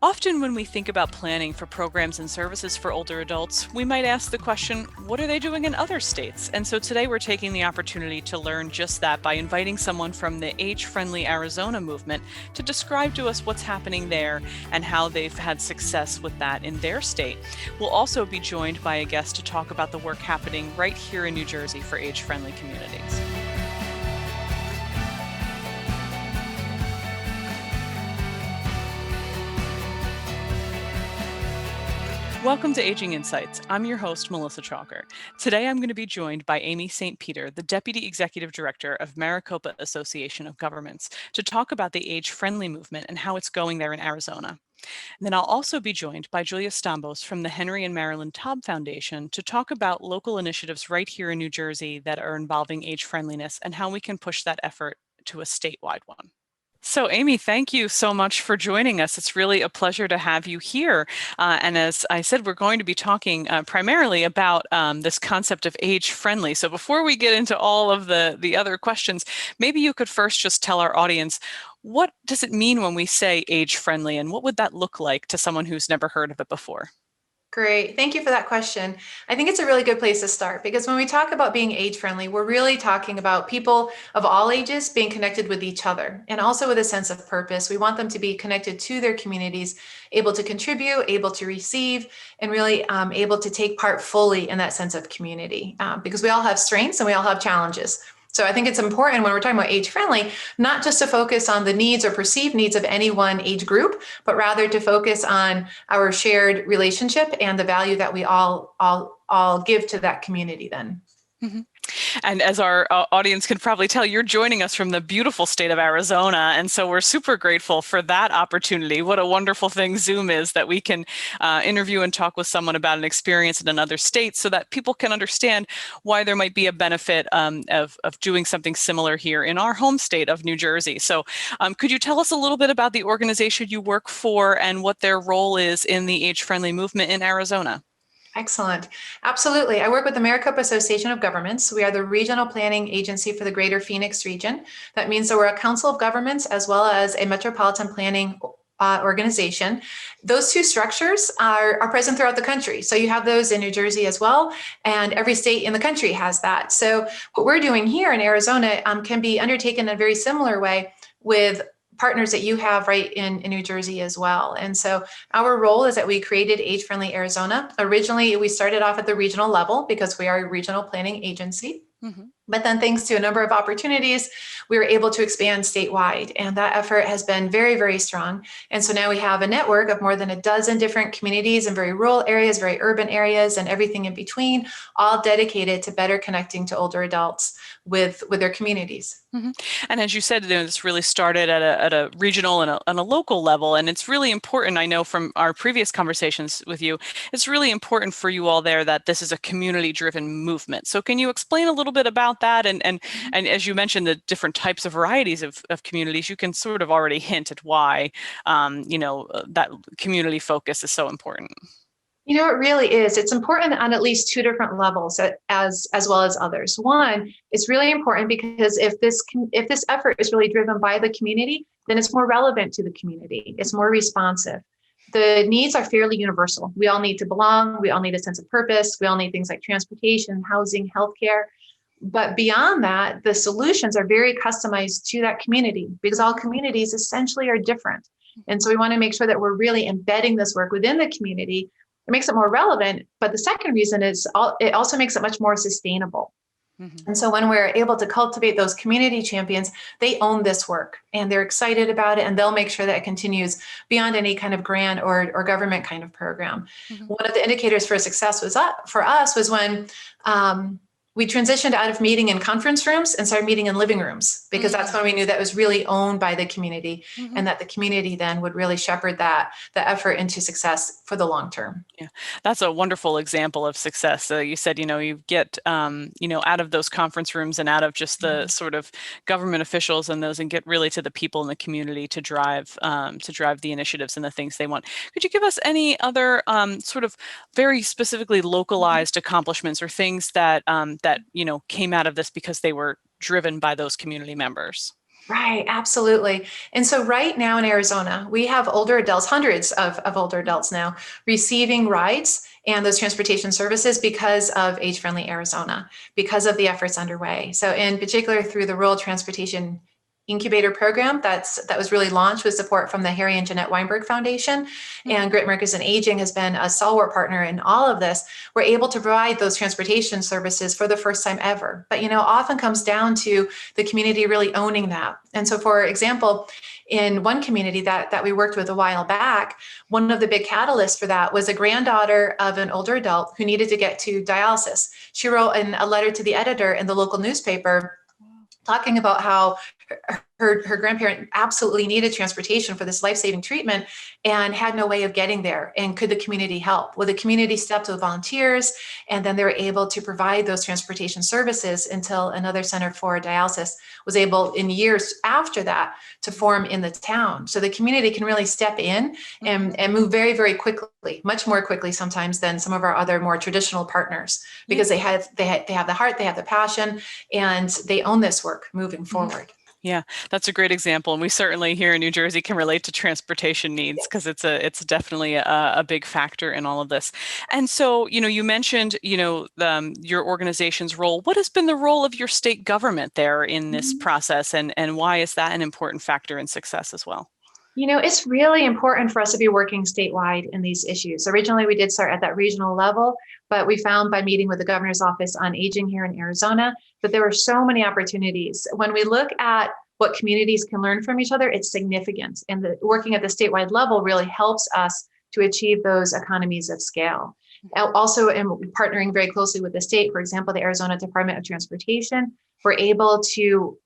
Often when we think about planning for programs and services for older adults, we might ask the question, what are they doing in other states? And so today we're taking the opportunity to learn just that by inviting someone from the AgeFriendly Arizona movement to describe to us what's happening there and how they've had success with that in their state. We'll also be joined by a guest to talk about the work happening right here in New Jersey for age-friendly communities. Welcome to Aging Insights. I'm your host, Melissa Chalker. Today I'm going to be joined by Amy St. Peter, the Deputy Executive Director of Maricopa Association of Governments, to talk about the age-friendly movement and how it's going there in Arizona. And then I'll also be joined by Julia Stoumbos from the Henry and Marilyn Taub Foundation to talk about local initiatives right here in New Jersey that are involving age friendliness and how we can push that effort to a statewide one. So Amy, thank you so much for joining us. It's really a pleasure to have you here. And as I said, we're going to be talking primarily about this concept of age friendly. So before we get into all of the other questions, maybe you could first just tell our audience, what does it mean when we say age friendly, and what would that look like to someone who's never heard of it before? Great. Thank you for that question. I think it's a really good place to start because when we talk about being age friendly, we're really talking about people of all ages being connected with each other and also with a sense of purpose. We want them to be connected to their communities, able to contribute, able to receive, and really able to take part fully in that sense of community because we all have strengths and we all have challenges. So I think it's important when we're talking about age friendly, not just to focus on the needs or perceived needs of any one age group, but rather to focus on our shared relationship and the value that we all give to that community then. Mm-hmm. And as our audience can probably tell, you're joining us from the beautiful state of Arizona. And so we're super grateful for that opportunity. What a wonderful thing Zoom is, that we can interview and talk with someone about an experience in another state so that people can understand why there might be a benefit of doing something similar here in our home state of New Jersey. So could you tell us a little bit about the organization you work for and what their role is in the age-friendly movement in Arizona? Excellent. Absolutely. I work with the Maricopa Association of Governments. We are the regional planning agency for the greater Phoenix region. That means that we're a council of governments as well as a metropolitan planning organization. Those two structures are present throughout the country. So you have those in New Jersey as well, and every state in the country has that. So what we're doing here in Arizona can be undertaken in a very similar way with partners that you have right in New Jersey as well. And so our role is that we created AgeFriendly Arizona. Originally, we started off at the regional level because we are a regional planning agency. Mm-hmm. But then thanks to a number of opportunities, we were able to expand statewide. And that effort has been very, very strong. And so now we have a network of more than a dozen different communities in very rural areas, very urban areas, and everything in between, all dedicated to better connecting to older adults with their communities. Mm-hmm. And as you said, this really started at a regional and a local level. And it's really important, I know from our previous conversations with you, it's really important for you all there that this is a community-driven movement. So can you explain a little bit about that? And as you mentioned, the different types of varieties of communities, you can sort of already hint at why, that community focus is so important. You know, it really is. It's important on at least two different levels as well as others. One, it's really important because if this effort is really driven by the community, then it's more relevant to the community. It's more responsive. The needs are fairly universal. We all need to belong. We all need a sense of purpose. We all need things like transportation, housing, healthcare. But beyond that, the solutions are very customized to that community because all communities essentially are different. And so we want to make sure that we're really embedding this work within the community. It makes it more relevant, but the second reason is it also makes it much more sustainable. Mm-hmm. And so when we're able to cultivate those community champions, they own this work and they're excited about it, and they'll make sure that it continues beyond any kind of grant or government kind of program. Mm-hmm. One of the indicators for success for us was when we transitioned out of meeting in conference rooms and started meeting in living rooms, because that's when we knew that was really owned by the community, and that the community then would really shepherd the effort into success for the long term. Yeah, that's a wonderful example of success. You said, you get, out of those conference rooms and out of just the sort of government officials and those, and get really to the people in the community to drive the initiatives and the things they want. Could you give us any other sort of very specifically localized accomplishments or things that came out of this because they were driven by those community members? Right, absolutely. And so right now in Arizona, we have older adults, hundreds of older adults now, receiving rides and those transportation services because of Age Friendly Arizona, because of the efforts underway. So in particular, through the Rural Transportation Incubator Program that was really launched with support from the Harry and Jeanette Weinberg Foundation, and Grit Markers and Aging has been a stalwart partner in all of this. We're able to provide those transportation services for the first time ever. But often comes down to the community really owning that. And so, for example, in one community that we worked with a while back, one of the big catalysts for that was a granddaughter of an older adult who needed to get to dialysis. She wrote in a letter to the editor in the local newspaper talking about how her grandparent absolutely needed transportation for this life-saving treatment and had no way of getting there. And could the community help? Well, the community stepped with volunteers, and then they were able to provide those transportation services until another center for dialysis was able, in years after that, to form in the town. So the community can really step in and move very, very quickly, much more quickly sometimes than some of our other more traditional partners, because they have the heart, they have the passion, and they own this work moving forward. Yeah, that's a great example. And we certainly here in New Jersey can relate to transportation needs because it's definitely a big factor in all of this. And so, you mentioned, your organization's role. What has been the role of your state government there in this process, and why is that an important factor in success as well? It's really important for us to be working statewide in these issues. Originally, we did start at that regional level, but we found by meeting with the governor's office on aging here in Arizona that there were so many opportunities. When we look at what communities can learn from each other, it's significant. And working at the statewide level really helps us to achieve those economies of scale. Also, in partnering very closely with the state, for example, the Arizona Department of Transportation, we're able to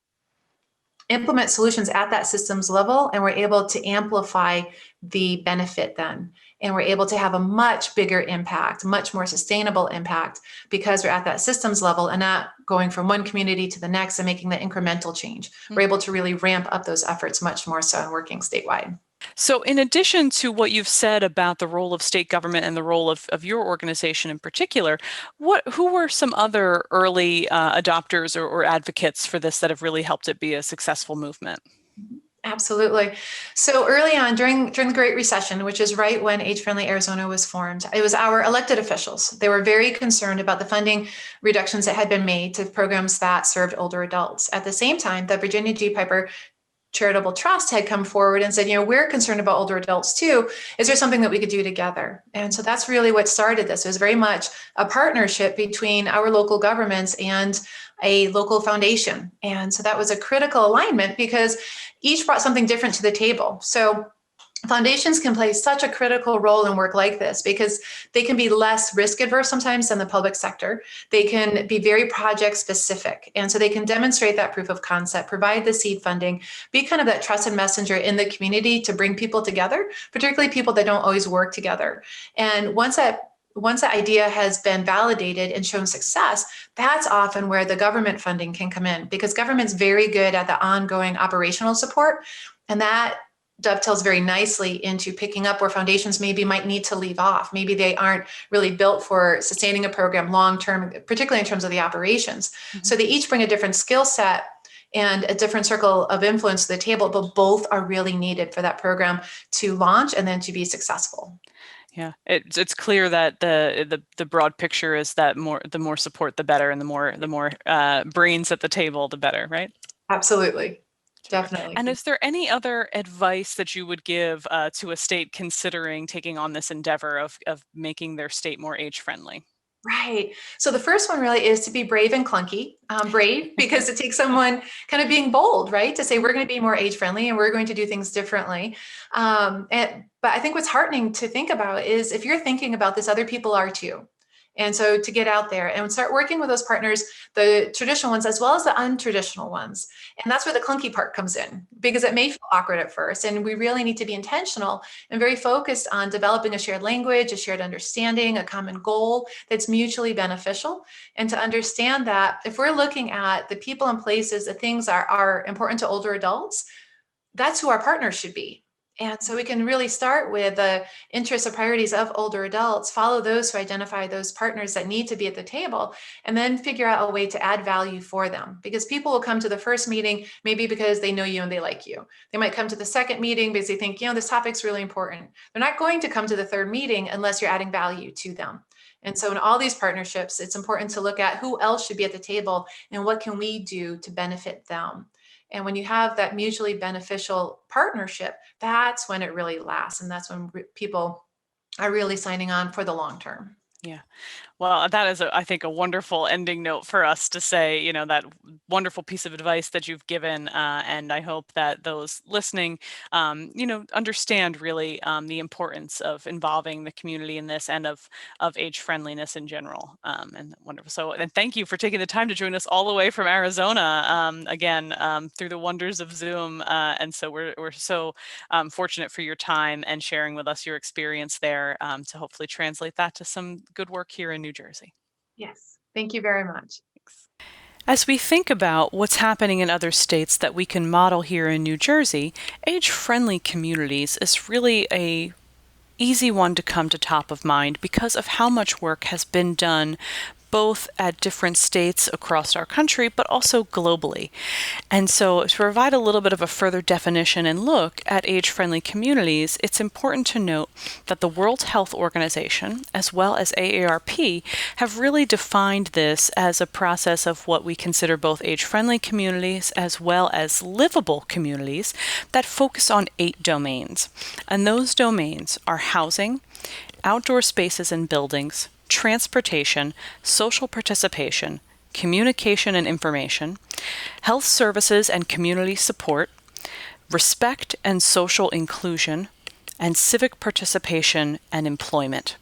implement solutions at that systems level, and we're able to amplify the benefit then. And we're able to have a much bigger impact, much more sustainable impact, because we're at that systems level and not going from one community to the next and making the incremental change. We're able to really ramp up those efforts much more so in working statewide. So in addition to what you've said about the role of state government and the role of your organization in particular, who were some other early adopters or advocates for this that have really helped it be a successful movement? Absolutely. So early on during the Great Recession, which is right when Age Friendly Arizona was formed, it was our elected officials. They were very concerned about the funding reductions that had been made to programs that served older adults. At the same time, the Virginia G. Piper Charitable Trust had come forward and said, we're concerned about older adults too. Is there something that we could do together? And so that's really what started this. It was very much a partnership between our local governments and a local foundation. And so that was a critical alignment because each brought something different to the table. So foundations can play such a critical role in work like this because they can be less risk adverse sometimes than the public sector. They can be very project specific. And so they can demonstrate that proof of concept, provide the seed funding, be kind of that trusted messenger in the community to bring people together, particularly people that don't always work together. And once that idea has been validated and shown success, that's often where the government funding can come in, because government's very good at the ongoing operational support. And that dovetails very nicely into picking up where foundations maybe might need to leave off. Maybe they aren't really built for sustaining a program long-term, particularly in terms of the operations. So they each bring a different skill set and a different circle of influence to the table, but both are really needed for that program to launch and then to be successful. Yeah, it's clear that the broad picture is that the more support, the better, and the more brains at the table, the better, right? Absolutely. Definitely. And is there any other advice that you would give to a state considering taking on this endeavor of making their state more age friendly? Right. So the first one really is to be brave and clunky. Brave because it takes someone kind of being bold, right? To say we're going to be more age friendly and we're going to do things differently. But I think what's heartening to think about is if you're thinking about this, other people are too. And so to get out there and start working with those partners, the traditional ones as well as the untraditional ones. And that's where the clunky part comes in, because it may feel awkward at first. And we really need to be intentional and very focused on developing a shared language, a shared understanding, a common goal that's mutually beneficial. And to understand that if we're looking at the people and places, the things are important to older adults, that's who our partners should be. And so we can really start with the interests or priorities of older adults, follow those who identify those partners that need to be at the table, and then figure out a way to add value for them. Because people will come to the first meeting, maybe because they know you and they like you. They might come to the second meeting because they think, this topic's really important. They're not going to come to the third meeting unless you're adding value to them. And so in all these partnerships, it's important to look at who else should be at the table and what can we do to benefit them. And when you have that mutually beneficial partnership, that's when it really lasts. And that's when people are really signing on for the long term. Yeah. Well, that is, I think, a wonderful ending note for us to say, that wonderful piece of advice that you've given. And I hope that those listening, understand really the importance of involving the community in this and of age friendliness in general. And wonderful. So, and thank you for taking the time to join us all the way from Arizona, again, through the wonders of Zoom. And so we're so fortunate for your time and sharing with us your experience there to hopefully translate that to some good work here in New Jersey. Yes, thank you very much. Thanks. As we think about what's happening in other states that we can model here in New Jersey, age-friendly communities is really a easy one to come to top of mind because of how much work has been done both at different states across our country, but also globally. And so to provide a little bit of a further definition and look at age-friendly communities, it's important to note that the World Health Organization, as well as AARP, have really defined this as a process of what we consider both age-friendly communities as well as livable communities that focus on 8 domains. And those domains are housing, outdoor spaces and buildings, transportation, social participation, communication and information, health services and community support, respect and social inclusion, and civic participation and employment.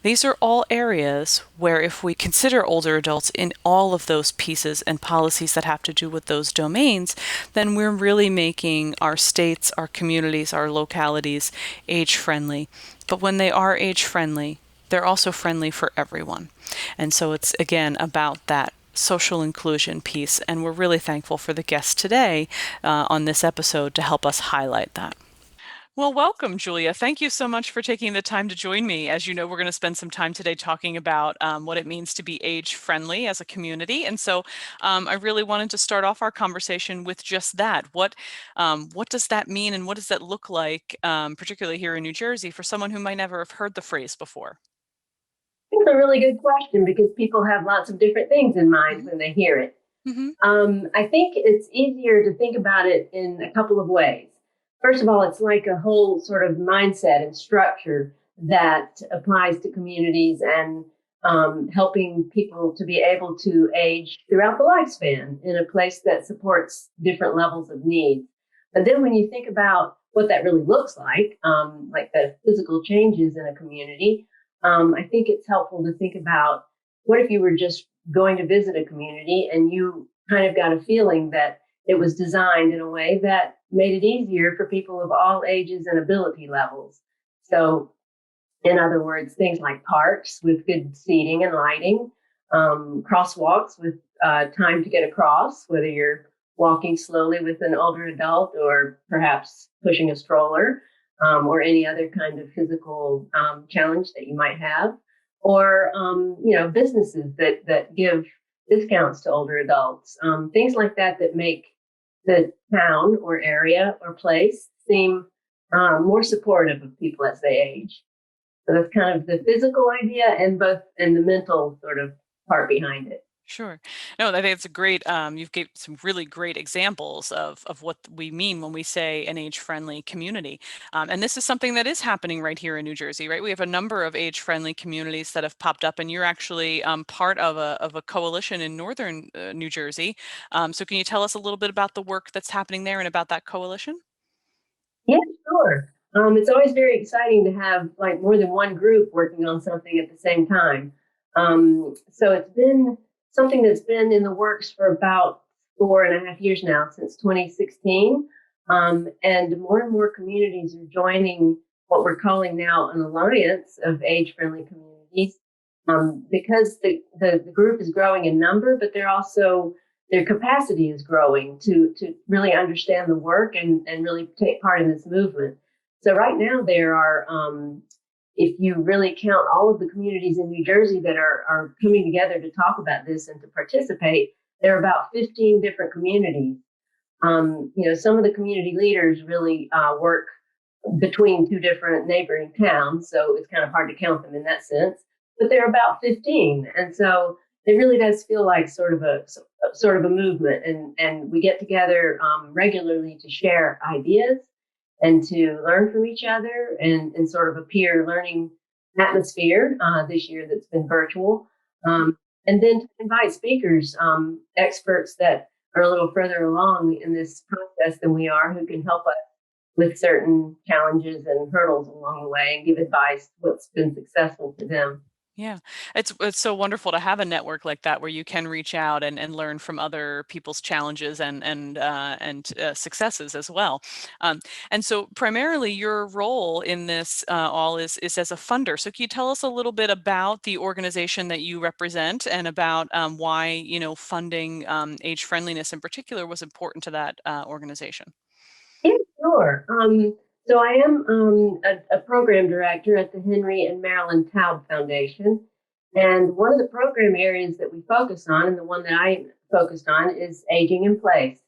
These are all areas where if we consider older adults in all of those pieces and policies that have to do with those domains, then we're really making our states, our communities, our localities age-friendly. But when they are age-friendly, they're also friendly for everyone. And so it's, again, about that social inclusion piece. And we're really thankful for the guests today on this episode to help us highlight that. Well, welcome, Julia. Thank you so much for taking the time to join me. As you know, we're going to spend some time today talking about what it means to be age-friendly as a community. And so I really wanted to start off our conversation with just that. What does that mean and what does that look like, particularly here in New Jersey, for someone who might never have heard the phrase before? It's a really good question because people have lots of different things in mind when they hear it. I think it's easier to think about it in a couple of ways. First of all, it's like a whole sort of mindset and structure that applies to communities and helping people to be able to age throughout the lifespan in a place that supports different levels of need. But then when you think about what that really looks like the physical changes in a community, I think it's helpful to think about what if you were just going to visit a community and you kind of got a feeling that it was designed in a way that made it easier for people of all ages and ability levels. So, in other words, things like parks with good seating and lighting, crosswalks with time to get across, whether you're walking slowly with an older adult or perhaps pushing a stroller. Or any other kind of physical challenge that you might have, or businesses that give discounts to older adults, things like that that make the town or area or place seem more supportive of people as they age. So that's kind of the physical idea and the mental sort of part behind it. Sure. No, I think it's a great, you've gave some really great examples of what we mean when we say an age-friendly community. And this is something that is happening right here in New Jersey, right? We have a number of age-friendly communities that have popped up, and you're actually part of a coalition in northern New Jersey. So can you tell us a little bit about the work that's happening there and about that coalition? Yeah, sure. It's always very exciting to have like more than one group working on something at the same time. So it's been something that's been in the works for about 4.5 years now, since 2016. And more communities are joining what we're calling now an alliance of age-friendly communities, because the group is growing in number, but their capacity is growing to really understand the work and really take part in this movement. So right now there are, if you really count all of the communities in New Jersey that are coming together to talk about this and to participate, there are about 15 different communities. Some of the community leaders really work between two different neighboring towns, so it's kind of hard to count them in that sense. But there are about 15, and so it really does feel like sort of a movement, and we get together regularly to share ideas and to learn from each other and sort of a peer learning atmosphere this year that's been virtual. And then to invite speakers, experts that are a little further along in this process than we are, who can help us with certain challenges and hurdles along the way and give advice what's been successful for them. Yeah, it's so wonderful to have a network like that where you can reach out and learn from other people's challenges and successes as well. And so primarily your role in this all is as a funder. So can you tell us a little bit about the organization that you represent and about why funding age friendliness in particular was important to that organization? Yeah, sure. So I am a program director at the Henry and Marilyn Taub Foundation. And one of the program areas that we focus on, and the one that I focused on, is aging in place.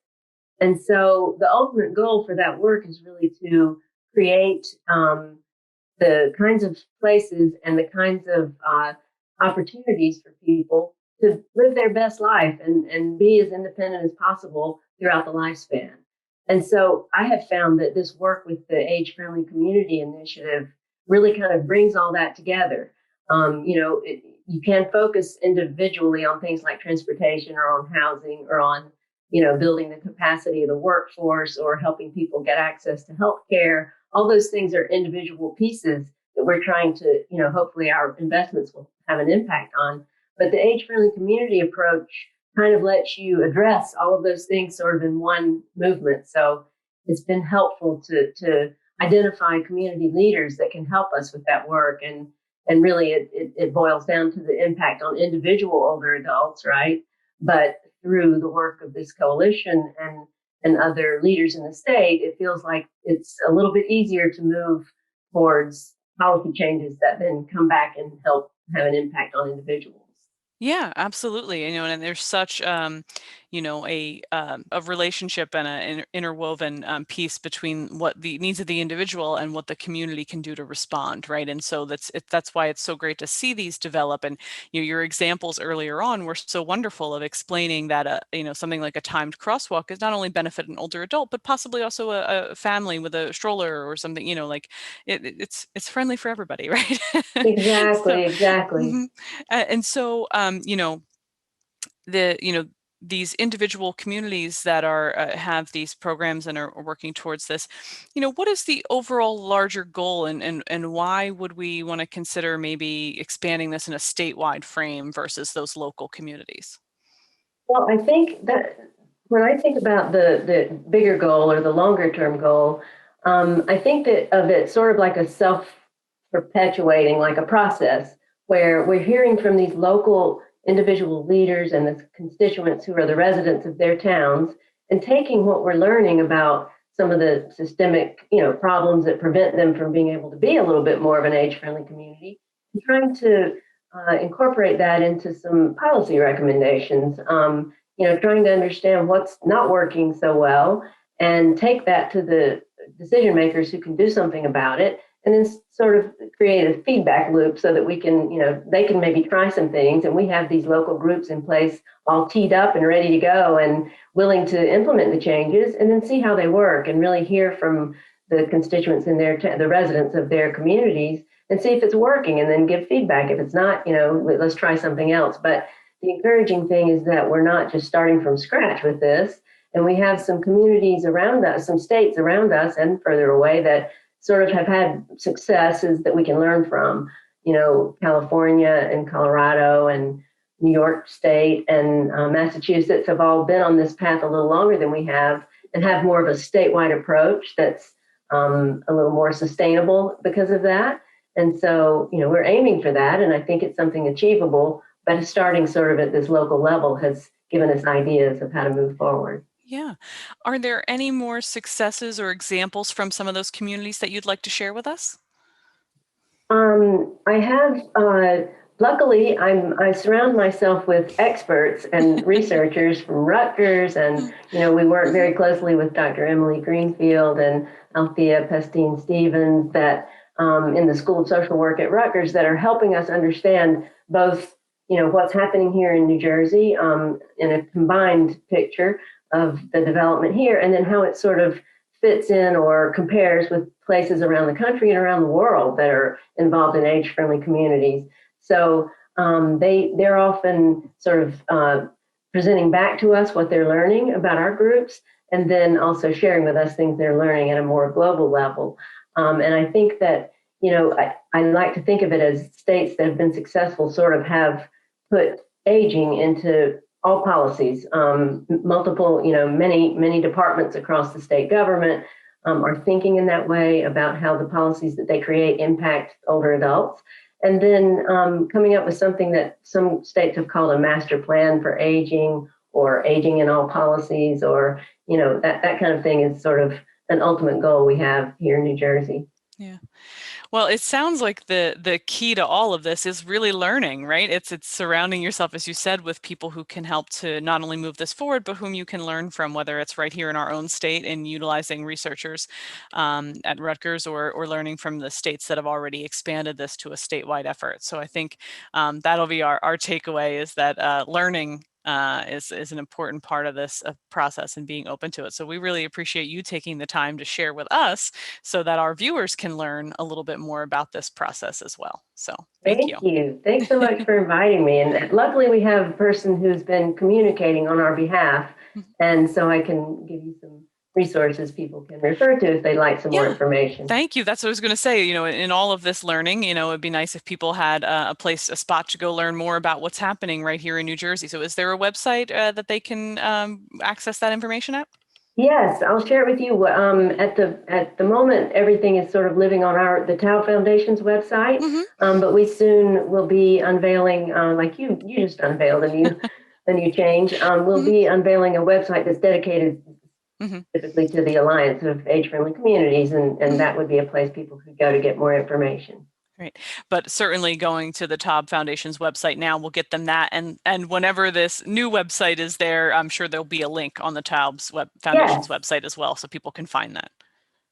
And so the ultimate goal for that work is really to create the kinds of places and the kinds of opportunities for people to live their best life and be as independent as possible throughout the lifespan. And so I have found that this work with the Age-Friendly Community Initiative really kind of brings all that together. You can focus individually on things like transportation or on housing or on, building the capacity of the workforce or helping people get access to health care. All those things are individual pieces that we're trying to, hopefully our investments will have an impact on. But the age-friendly community approach kind of lets you address all of those things sort of in one movement. So it's been helpful to identify community leaders that can help us with that work. And really it boils down to the impact on individual older adults, right? But through the work of this coalition and other leaders in the state, it feels like it's a little bit easier to move towards policy changes that then come back and help have an impact on individuals. Yeah, absolutely. And there's such a relationship and an interwoven piece between what the needs of the individual and what the community can do to respond, right? And so that's why it's so great to see these develop. And your examples earlier on were so wonderful of explaining that something like a timed crosswalk is not only benefit an older adult, but possibly also a family with a stroller or something. Like it's friendly for everybody, right? So. Exactly. Mhm. And so, these individual communities that are have these programs and are working towards this, what is the overall larger goal, and why would we want to consider maybe expanding this in a statewide frame versus those local communities? Well, I think that when I think about the bigger goal or the longer term goal, I think that of it sort of like a self perpetuating, like a process where we're hearing from these local individual leaders and the constituents who are the residents of their towns and taking what we're learning about some of the systemic, problems that prevent them from being able to be a little bit more of an age-friendly community and trying to incorporate that into some policy recommendations, trying to understand what's not working so well and take that to the decision makers who can do something about it, and then sort of create a feedback loop so that we can, they can maybe try some things, and we have these local groups in place all teed up and ready to go and willing to implement the changes, and then see how they work and really hear from the constituents in the residents of their communities and see if it's working, and then give feedback. If it's not, let's try something else. But the encouraging thing is that we're not just starting from scratch with this, and we have some communities around us, some states around us and further away that sort of have had successes that we can learn from. California and Colorado and New York State and Massachusetts have all been on this path a little longer than we have and have more of a statewide approach that's a little more sustainable because of that. And so, we're aiming for that, and I think it's something achievable, but starting sort of at this local level has given us ideas of how to move forward. Yeah. Are there any more successes or examples from some of those communities that you'd like to share with us? I have, luckily, I surround myself with experts and researchers from Rutgers, and we work very closely with Dr. Emily Greenfield and Althea Pestine Stevens that in the School of Social Work at Rutgers that are helping us understand both, what's happening here in New Jersey in a combined picture of the development here, and then how it sort of fits in or compares with places around the country and around the world that are involved in age-friendly communities. So they're often sort of presenting back to us what they're learning about our groups, and then also sharing with us things they're learning at a more global level. And I think that, I like to think of it as states that have been successful sort of have put aging into all policies, multiple, many departments across the state government are thinking in that way about how the policies that they create impact older adults. And then coming up with something that some states have called a master plan for aging, or aging in all policies, or, that kind of thing is sort of an ultimate goal we have here in New Jersey. Yeah. Well, it sounds like the key to all of this is really learning, right? It's surrounding yourself, as you said, with people who can help to not only move this forward, but whom you can learn from, whether it's right here in our own state and utilizing researchers at Rutgers, or learning from the states that have already expanded this to a statewide effort. So I think that'll be our takeaway, is that learning is an important part of this process and being open to it. So we really appreciate you taking the time to share with us so that our viewers can learn a little bit more about this process as well. So thank you. Thank you. Thanks so much for inviting me. And luckily we have a person who's been communicating on our behalf. And so I can give you some resources people can refer to if they'd like some more information. Thank you. That's what I was going to say. In all of this learning, it'd be nice if people had a spot to go learn more about what's happening right here in New Jersey. So is there a website that they can access that information at? Yes, I'll share it with you. At the moment, everything is sort of living on the Taub Foundation's website, but we soon will be unveiling, like you just unveiled a new change. We'll be unveiling a website that's dedicated specifically to the Alliance of Age-Friendly Communities, and that would be a place people could go to get more information. Great. But certainly going to the Taub Foundation's website now will get them that. And whenever this new website is there, I'm sure there'll be a link on the Taub's Foundation's website as well, so people can find that.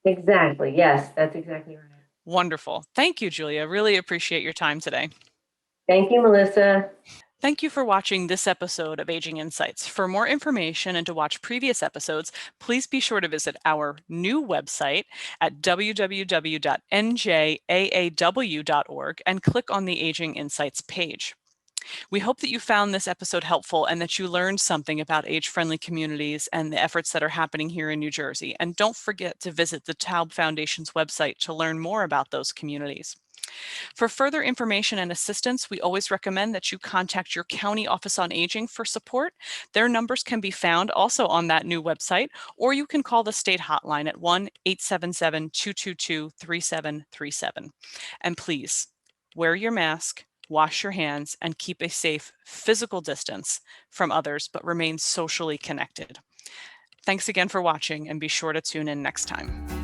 Exactly. Yes, that's exactly right. Wonderful. Thank you, Julia. Really appreciate your time today. Thank you, Melissa. Thank you for watching this episode of Aging Insights. For more information and to watch previous episodes, please be sure to visit our new website at www.njaaw.org and click on the Aging Insights page. We hope that you found this episode helpful and that you learned something about age-friendly communities and the efforts that are happening here in New Jersey. And don't forget to visit the Taub Foundation's website to learn more about those communities. For further information and assistance, we always recommend that you contact your County Office on Aging for support. Their numbers can be found also on that new website, or you can call the state hotline at 1-877-222-3737. And please, wear your mask, wash your hands, and keep a safe physical distance from others, but remain socially connected. Thanks again for watching, and be sure to tune in next time.